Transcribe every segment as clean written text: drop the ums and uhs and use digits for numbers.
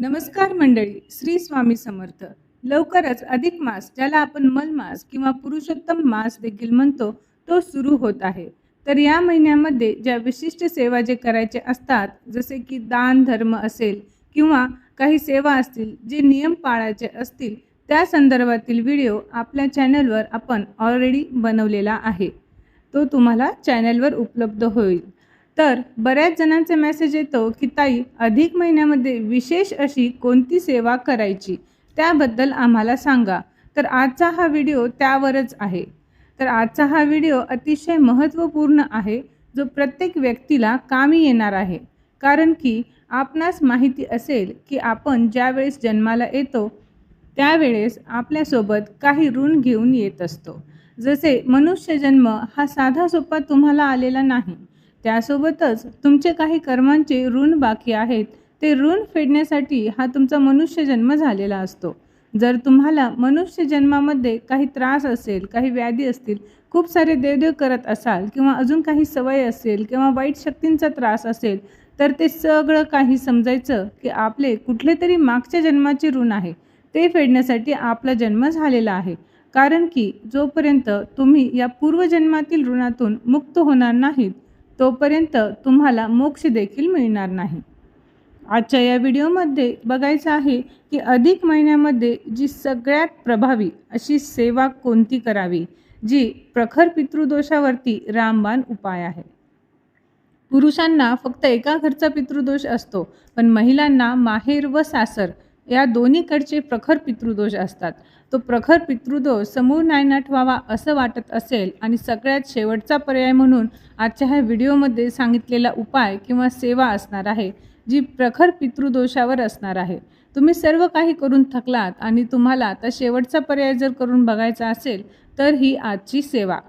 नमस्कार मंडळी, श्री स्वामी समर्थ. लवकरच अधिक मास, ज्याला आपण मलमास किंवा पुरुषोत्तम मास देखील म्हणतो, तो सुरू होत आहे. तर या महिन्यामध्ये ज्या विशिष्ट सेवा जे करायचे असतात, जसे की दान धर्म असेल किंवा काही सेवा असतील, जे नियम पाळायचे असतील, त्या संदर्भातील व्हिडिओ आपल्या चॅनलवर आपण ऑलरेडी बनवलेला आहे. तो तुम्हाला चॅनलवर उपलब्ध होईल. तर बऱ्याच जणांचा मेसेज येतो की ताई, अधिक महिन्यामध्ये विशेष अशी कोणती सेवा करायची, त्याबद्दल आम्हाला सांगा. तर आजचा हा व्हिडिओ त्यावरच आहे. तर आजचा हा व्हिडिओ अतिशय महत्त्वपूर्ण आहे, जो प्रत्येक व्यक्तीला कामी येणार आहे. कारण की आपणास माहिती असेल की आपण ज्यावेळेस जन्माला येतो त्यावेळेस आपल्यासोबत काही ऋण घेऊन येत असतो. जसे मनुष्य जन्म हा साधा सोपा तुम्हाला आलेला नाही, त्यासोबतच तुमचे काही कर्मांचे ऋण बाकी आहेत, ते ऋण फेडण्यासाठी हा तुमचा मनुष्य जन्म झालेला असतो. जर तुम्हाला मनुष्य जन्मामध्ये काही त्रास असेल, काही व्याधी असतील, खूप सारे देवदेव करत असाल किंवा अजून काही सवय असेल किंवा वाईट शक्तींचा त्रास असेल, तर ते सगळं काही समजायचं की आपले कुठले तरी मागच्या जन्माचे ऋण आहे, ते फेडण्यासाठी आपला जन्म झालेला आहे. कारण की जोपर्यंत तुम्ही या पूर्वजन्मातील ऋणातून मुक्त होणार नाहीत, तोपर्यंत तुम्हाला मोक्ष देखील मिळणार नाही. आजच्या या व्हिडिओमध्ये बघायचं आहे की अधिक महिन्यामध्ये जी सगळ्यात प्रभावी अशी सेवा कोणती करावी, जी प्रखर पितृदोषावरती रामबाण उपाय आहे. पुरुषांना फक्त एका घरचा पितृदोष असतो, पण महिलांना माहेर व सासर या दोन्हीकडचे प्रखर पितृदोष असतात. तो प्रखर पितृदोष समूळ नायनाट व्हावा असं वाटत असेल आणि सगळ्यात शेवटचा पर्याय म्हणून आजच्या ह्या व्हिडिओमध्ये सांगितलेला उपाय किंवा सेवा असणार आहे, जी प्रखर पितृदोषावर असणार आहे. तुम्ही सर्व काही करून थकलात आणि तुम्हाला आता शेवटचा पर्याय जर करून बघायचा असेल, तर ही आजची सेवा.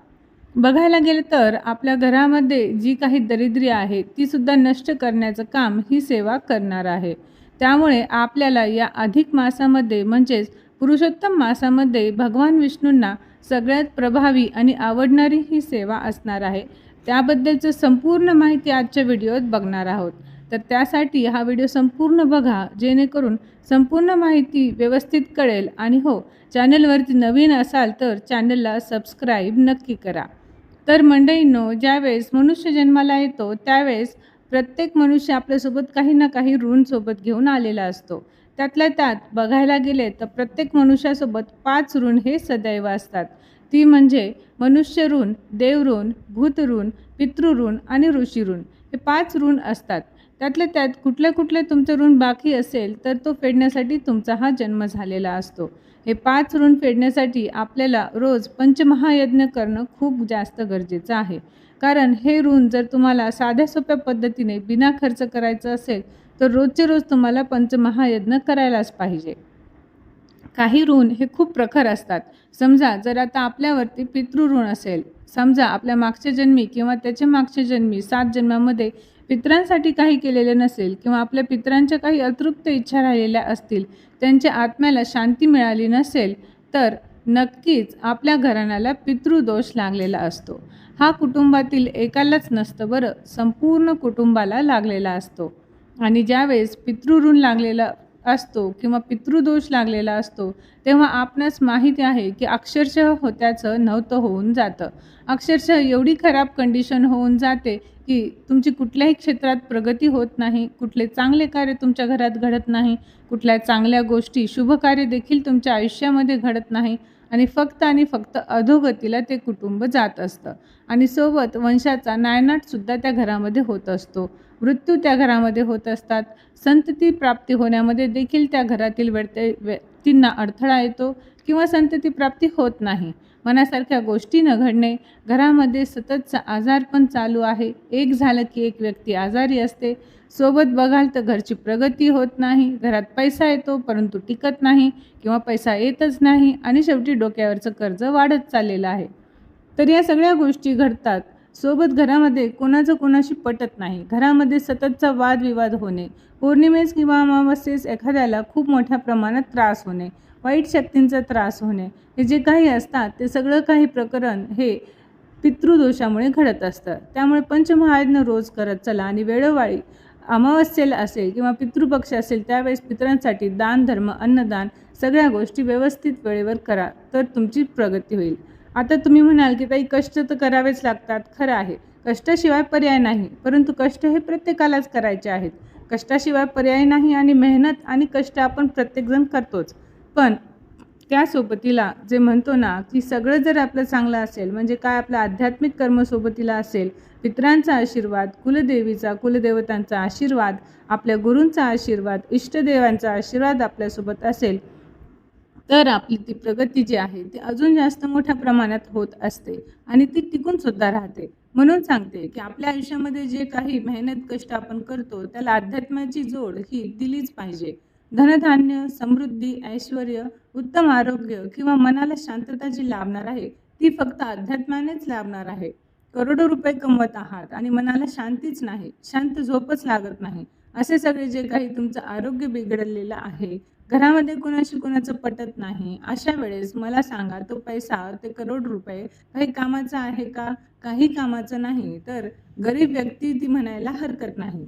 बघायला गेलं तर आपल्या घरामध्ये जी काही दरिद्री आहे, तीसुद्धा नष्ट करण्याचं काम ही सेवा करणार आहे. त्यामुळे आपल्याला या अधिक मासामध्ये म्हणजेच पुरुषोत्तम मासामध्ये भगवान विष्णूंना सगळ्यात प्रभावी आणि आवडणारी ही सेवा असणार आहे. त्याबद्दलचं संपूर्ण माहिती आजच्या व्हिडिओत बघणार आहोत. तर त्यासाठी हा व्हिडिओ संपूर्ण बघा, जेणेकरून संपूर्ण माहिती व्यवस्थित कळेल. आणि हो, चॅनलवरती नवीन असाल तर चॅनलला सबस्क्राईब नक्की करा. तर मंडळींनो, ज्यावेळेस मनुष्य जन्माला येतो त्यावेळेस प्रत्येक मनुष्य आपल्यासोबत काही ना काही ऋण सोबत घेऊन आलेला असतो. त्यातल्या त्यात बघायला गेले तर प्रत्येक मनुष्यासोबत 5 ऋण हे सदैव असतात. ती म्हणजे मनुष्य ऋण, देव ऋण, भूत ऋण, पितृ ऋण आणि ऋषी ऋण. हे 5 ऋण असतात. त्यातल्या त्यात कुठले तुमचं ऋण बाकी असेल तर तो फेडण्यासाठी तुमचा हा जन्म झालेला असतो. हे 5 ऋण फेडण्यासाठी आपल्याला रोज पंचमहायज्ञ करणं खूप जास्त गरजेचं आहे. कारण हे ऋण जर तुम्हाला साध्या सोप्या पद्धतीने बिना खर्च करायचं असेल, तर रोजचे रोज तुम्हाला पंचमहायज्ञ करायलाच पाहिजे. काही ऋण हे खूप प्रखर असतात. समजा जर आता आपल्यावरती पितृ ऋण असेल, समजा आपल्या मागच्या जन्मी किंवा त्याच्या मागच्या जन्मी 7 जन्मामध्ये पितरांसाठी काही केलेले नसेल किंवा आपल्या पितरांच्या काही अतृप्त इच्छा राहिलेल्या असतील, त्यांच्या आत्म्याला शांती मिळाली नसेल, तर नक्कीच आपल्या घराण्याला पितृदोष लागलेला असतो. हा कुटुंबातील एकालाच नसतं बरं, संपूर्ण कुटुंबाला लागलेला असतो. आणि ज्यावेळेस पितृऋण लागलेला असतो किंवा पितृदोष लागलेला असतो, तेव्हा आपणास माहिती आहे की अक्षरशः होत्याचं नव्हतं होऊन जातं. अक्षरशः एवढी खराब कंडिशन होऊन जाते की तुमची कुठल्याही क्षेत्रात प्रगती होत नाही, कुठले चांगले कार्य तुमच्या घरात घडत नाही, कुठल्या चांगल्या गोष्टी शुभ कार्य देखील तुमच्या आयुष्यामध्ये घडत नाही आणि फक्त अधोगतीला ते कुटुंब जात असतं. आणि सोबत वंशाचा नायनाटसुद्धा त्या घरामध्ये होत असतो. मृत्यू त्या घरामध्ये होत असतात. संतती प्राप्ती होण्यामध्ये देखील त्या घरातील व्यक्तींना अडथळा येतो किंवा संतती प्राप्ती होत नाही. मनासारख्या गोष्टी न घडणे, घरामध्ये सततचा आजारपण चालू आहे, एक झालं की एक व्यक्ती आजारी असते. सोबत बघाल तर घरची प्रगती होत नाही, घरात पैसा येतो परंतु टिकत नाही किंवा पैसा येतच नाही आणि शेवटी डोक्यावरचं कर्ज वाढत चाललेलं आहे. तर या सगळ्या गोष्टी घडतात. सोबत घरामध्ये कोणाचं कोणाशी पटत नाही, घरामध्ये सततचा वादविवाद होणे, पौर्णिमेस किंवा अमावस्येस एखाद्याला खूप मोठ्या प्रमाणात त्रास होणे, वाईट शक्तींचा त्रास होणे, हे जे काही असतात ते सगळं काही प्रकरण हे पितृदोषामुळे घडत असतं. त्यामुळे पंचमहायज्ञ रोज करत चला आणि वेळोवेळी अमावस्येला असेल किंवा पितृपक्ष असेल त्यावेळेस पितरांसाठी दान धर्म अन्नदान सगळ्या गोष्टी व्यवस्थित वेळेवर करा, तर तुमची प्रगती होईल. आता तुम्ही म्हणाल की ताई कष्ट तर करावेच लागतात. खरं आहे, कष्टाशिवाय पर्याय नाही, परंतु कष्ट हे प्रत्येकालाच करायचे आहेत. कष्टाशिवाय पर्याय नाही आणि मेहनत आणि कष्ट आपण प्रत्येकजण करतोच. पण त्यासोबतीला जे म्हणतो ना की सगळं जर आपलं चांगलं असेल म्हणजे काय, आपलं आध्यात्मिक कर्म सोबतीला असेल, पितरांचा आशीर्वाद, कुलदेवीचा कुलदेवतांचा आशीर्वाद, आपल्या गुरूंचा आशीर्वाद, इष्टदेवांचा आशीर्वाद आपल्यासोबत असेल, तर आपली ती प्रगती जी आहे ती अजून जास्त मोठ्या प्रमाणात होत असते आणि ती टिकून सुद्धा राहते. म्हणून सांगते की आपल्या आयुष्यामध्ये जे काही मेहनत कष्ट आपण करतो त्याला अध्यात्माची जोड ही दिलीच पाहिजे. धनधान्य, समृद्धी, ऐश्वर्य, उत्तम आरोग्य किंवा मनाला शांतता जी लाभणार आहे ती फक्त अध्यात्मानेच लाभणार आहे. करोडो रुपये कमवत आहात आणि मनाला शांतीच नाही, शांत झोपच लागत नाही, असे सगळे जे काही तुमचं आरोग्य बिघडलेलं आहे, घरामध्ये कोणाशी कोणाचं पटत नाही, अशा वेळेस मला सांगा तो पैसा, ते करोड रुपये काही कामाचा आहे का? काही कामाचं नाही, तर गरीब व्यक्ती ती म्हणायला हरकत नाही.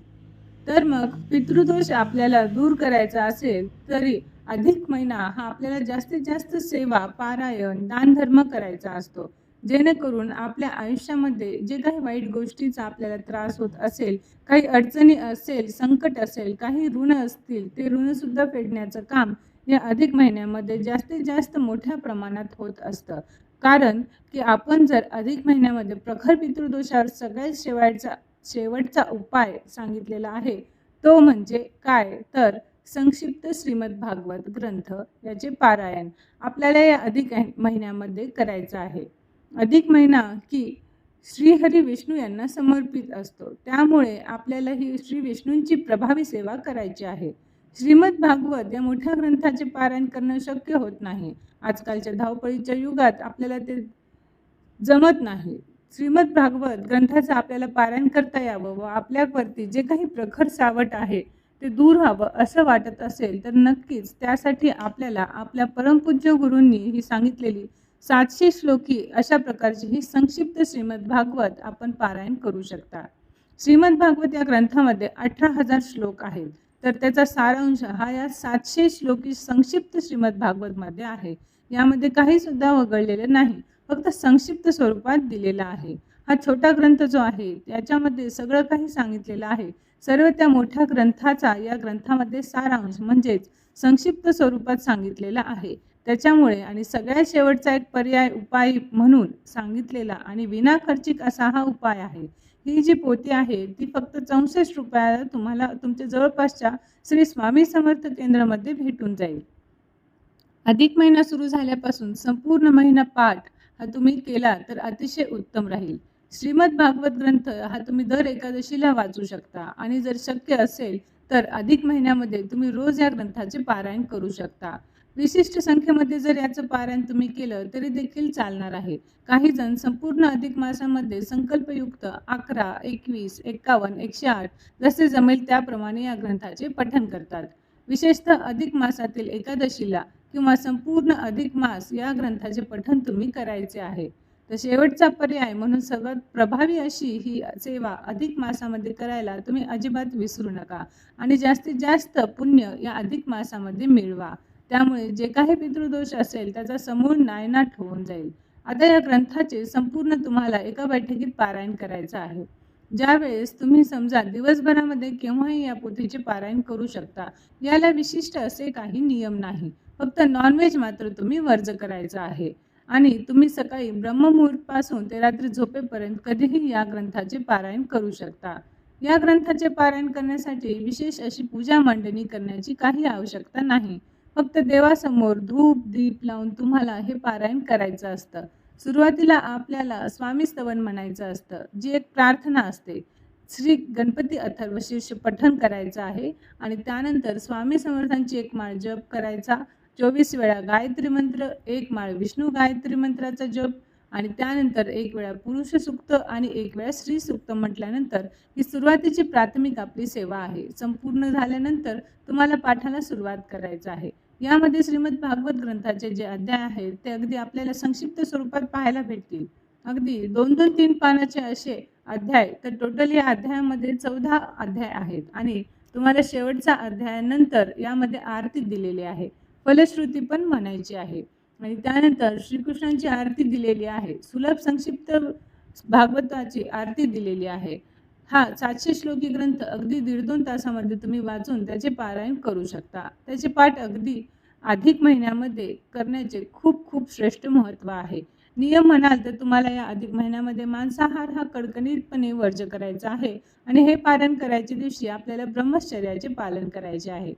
तर मग पितृदोष आपल्याला दूर करायचा असेल तरी अधिक महिना हा आपल्याला जास्तीत जास्त सेवा, पारायण, दानधर्म करायचा असतो, जेणेकरून आपल्या आयुष्यामध्ये जे काही वाईट गोष्टीचा आपल्याला त्रास होत असेल, काही अडचणी असेल, संकट असेल, काही ऋण असतील, ते ऋणसुद्धा फेडण्याचं काम या अधिक महिन्यामध्ये जास्तीत जास्त मोठ्या प्रमाणात होत असतं. कारण की आपण जर अधिक महिन्यामध्ये प्रखर पितृदोषावर सगळ्यात शेवटचा उपाय सांगितलेला आहे, तो म्हणजे काय, तर संक्षिप्त श्रीमद भागवत ग्रंथ याचे पारायण आपल्याला या अधिक महिन्यामध्ये करायचं आहे. अधिक महिना की श्रीहरी विष्णू यांना समर्पित असतो, त्यामुळे आपल्याला ही श्री विष्णूंची प्रभावी सेवा करायची आहे. श्रीमद भागवत या मोठ्या ग्रंथाचे पारायण करणं शक्य होत नाही. आजकालच्या धावपळीच्या युगात आपल्याला ते जमत नाही. श्रीमद भागवत ग्रंथाचं आपल्याला पारायण करता यावं व आपल्यावरती जे काही प्रखर सावट आहे ते दूर व्हावं असं वाटत असेल तर नक्कीच त्यासाठी आपल्याला आपल्या परमपूज्य गुरूंनी ही सांगितलेली 700 श्लोकी अशा प्रकारची ही संक्षिप्त श्रीमद भागवत आपण पारायण करू शकता. श्रीमद भागवत या ग्रंथामध्ये 18,000 श्लोक आहेत, तर त्याचा सारांश हा या 700 श्लोकी संक्षिप्त श्रीमद भागवतमध्ये आहे. यामध्ये काही सुद्धा वगळलेलं नाही, फक्त संक्षिप्त स्वरूपात दिलेला आहे. हा छोटा ग्रंथ जो आहे त्याच्यामध्ये सगळं काही सांगितलेलं आहे. सर्व त्या मोठ्या ग्रंथाचा या ग्रंथामध्ये सारांश म्हणजेच संक्षिप्त स्वरूपात सांगितलेला आहे. त्याच्यामुळे आणि सगळ्यात शेवटचा एक पर्याय उपाय म्हणून सांगितलेला आणि विनाखर्चिक असा हा उपाय आहे. ही जी पोथी आहे ती फक्त 64 रुपयाला तुम्हाला तुमच्या जवळपासच्या श्री स्वामी समर्थ केंद्रामध्ये भेटून जाईल. अधिक महिना सुरू झाल्यापासून संपूर्ण महिना पाठ हा तुम्ही केला तर अतिशय उत्तम राहील. श्रीमद भागवत ग्रंथ हा तुम्ही दर एकादशीला वाचू शकता आणि जर शक्य असेल तर अधिक महिन्यामध्ये तुम्ही रोज या ग्रंथाचे पारायण करू शकता. विशिष्ट संख्येमध्ये जर याचं पारायण तुम्ही केलं तरी देखील चालणार आहे. काही जण संपूर्ण अधिक मासामध्ये संकल्पयुक्त 11, 21, 51, 108 जसे जमेल त्याप्रमाणे या ग्रंथाचे पठण करतात. विशेषतः अधिक मासातील एकादशीला किंवा संपूर्ण अधिक मास या ग्रंथाचे पठण तुम्ही करायचे आहे. तर शेवटचा पर्याय म्हणून सर्वात प्रभावी अशी ही सेवा अधिक मासामध्ये करायला तुम्ही अजिबात विसरू नका आणि जास्तीत जास्त पुण्य या अधिक मासामध्ये मिळवा. त्यामुळे जे काही पितृदोष असेल त्याचा समूळ नायनाट होऊन जाईल. आता या ग्रंथाचे संपूर्ण तुम्हाला एका बैठकीत पारायण करायचं आहे. ज्यावेळेस तुम्ही समजा दिवसभरामध्ये केव्हाही या पोथीचे पारायण करू शकता. याला विशिष्ट असे काही नियम नाही, फक्त नॉनव्हेज मात्र तुम्ही वर्ज करायचं आहे आणि तुम्ही सकाळी ब्रह्ममुहूर्तपासून ते रात्री झोपेपर्यंत कधीही या ग्रंथाचे पारायण करू शकता. या ग्रंथाचे पारायण करण्यासाठी विशेष अशी पूजा मांडणी करण्याची काही आवश्यकता नाही. फक्त देवासमोर धूप दीप लावून तुम्हाला हे पारायण करायचं असतं. सुरुवातीला आपल्याला स्वामी स्तवन म्हणायचं असतं, जी एक प्रार्थना असते. श्री गणपती अथर्व शीर्ष पठण करायचं आहे आणि त्यानंतर स्वामी समर्थांची एक माळ जप करायचा. 24 वेळा गायत्री मंत्र, एक माळ विष्णू गायत्री मंत्राचा जप आणि त्यानंतर एक वेळा पुरुष सूक्त आणि एक वेळा श्री सूक्त म्हटल्यानंतर ही सुरुवातीची प्राथमिक आपली सेवा आहे. संपूर्ण झाल्यानंतर तुम्हाला पाठाला सुरुवात करायचं आहे. यामध्ये श्रीमद भागवत ग्रंथाचे जे अध्याय आहेत ते अगदी आपल्याला संक्षिप्त स्वरूपात पाहायला भेटतील. अगदी 2-2, 3 पानाचे असे अध्याय, तर टोटल या अध्यायामध्ये 14 अध्याय आहेत आणि तुम्हाला शेवटच्या अध्यायानंतर यामध्ये आरती दिलेली आहे. फलश्रुती पण म्हणायची आहे आणि त्यानंतर श्रीकृष्णांची आरती दिलेली आहे. सुलभ संक्षिप्त भागवताची आरती दिलेली आहे. हा 700 श्लोकी ग्रंथ अगदी 1.5-2 तासामध्ये तुम्ही वाचून त्याचे पारायण करू शकता. त्याचे पाठ अगदी अधिक महिन्यामध्ये करण्याचे खूप खूप श्रेष्ठ महत्त्व आहे. नियम म्हणाल तर तुम्हाला या अधिक महिन्यामध्ये मांसाहार हा कडकडीतपणे वर्ज्य करायचा आहे आणि हे पारायण करायच्या दिवशी आपल्याला ब्रह्मचर्याचे पालन करायचे आहे.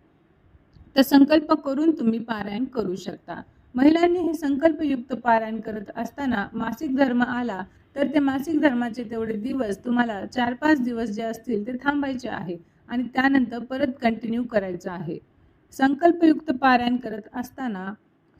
तर संकल्प करून तुम्ही पारायण करू शकता. महिलांनी हे संकल्पयुक्त पारायण करत असताना मासिक धर्म आला तर ते मासिक धर्माचे तेवढे दिवस तुम्हाला 4-5 दिवस जे असतील ते थांबायचे आहे आणि त्यानंतर परत कंटिन्यू करायचं आहे. संकल्पयुक्त पारायण करत असताना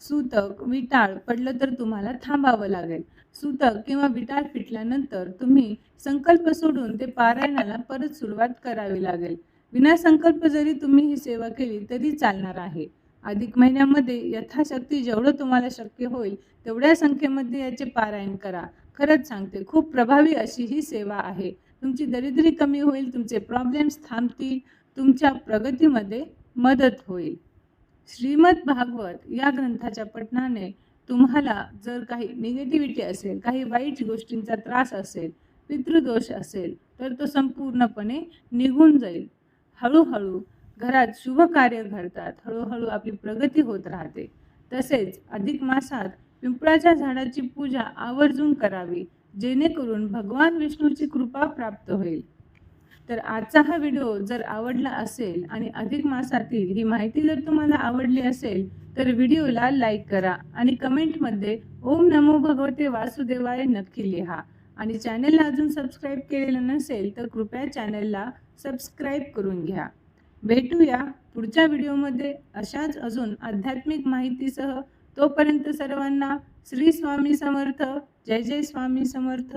सूतक, विटाळ पडलं तर तुम्हाला थांबावं लागेल. सूतक किंवा विटाळ फिटल्यानंतर तुम्ही संकल्प सोडून ते पारायणाला परत सुरुवात करावी लागेल. विनासंकल्प जरी तुम्ही ही सेवा केली तरी चालणार आहे. अधिक महिन्यामध्ये यथाशक्ती जेवढं तुम्हाला शक्य होईल तेवढ्या संख्येमध्ये याचे पारायण करा. खरंच सांगते, खूप प्रभावी अशी ही सेवा आहे. तुमची दरिद्री कमी होईल, तुमचे प्रॉब्लेम्स थांबतील, तुमच्या प्रगतीमध्ये मदत होईल. श्रीमद भागवत या ग्रंथाच्या पठणाने तुम्हाला जर काही निगेटिव्हिटी असेल, काही वाईट गोष्टींचा त्रास असेल, पितृदोष असेल तर तो संपूर्णपणे निघून जाईल. हळूहळू घरात शुभ कार्य घडतात, हळूहळू आपली प्रगती होत राहते. तसेच अधिक मासात पिंपळाच्या झाडाची पूजा आवर्जून करावी, जेणेकरून भगवान विष्णूची कृपा प्राप्त होईल. तर आजचा हा व्हिडिओ जर आवडला असेल आणि अधिक मासातील ही माहिती जर तुम्हाला आवडली असेल तर व्हिडिओला लाईक करा आणि कमेंटमध्ये ओम नमो भगवते वासुदेवाय नक्की लिहा आणि चॅनलला अजून सबस्क्राईब केलेलं नसेल तर कृपया चॅनलला सबस्क्राईब करून घ्या. भेटूया पुढच्या व्हिडिओमध्ये अशाच अजून आध्यात्मिक माहितीसह. तोपर्यंत सर्वांना श्री स्वामी समर्थ. जय जय स्वामी समर्थ.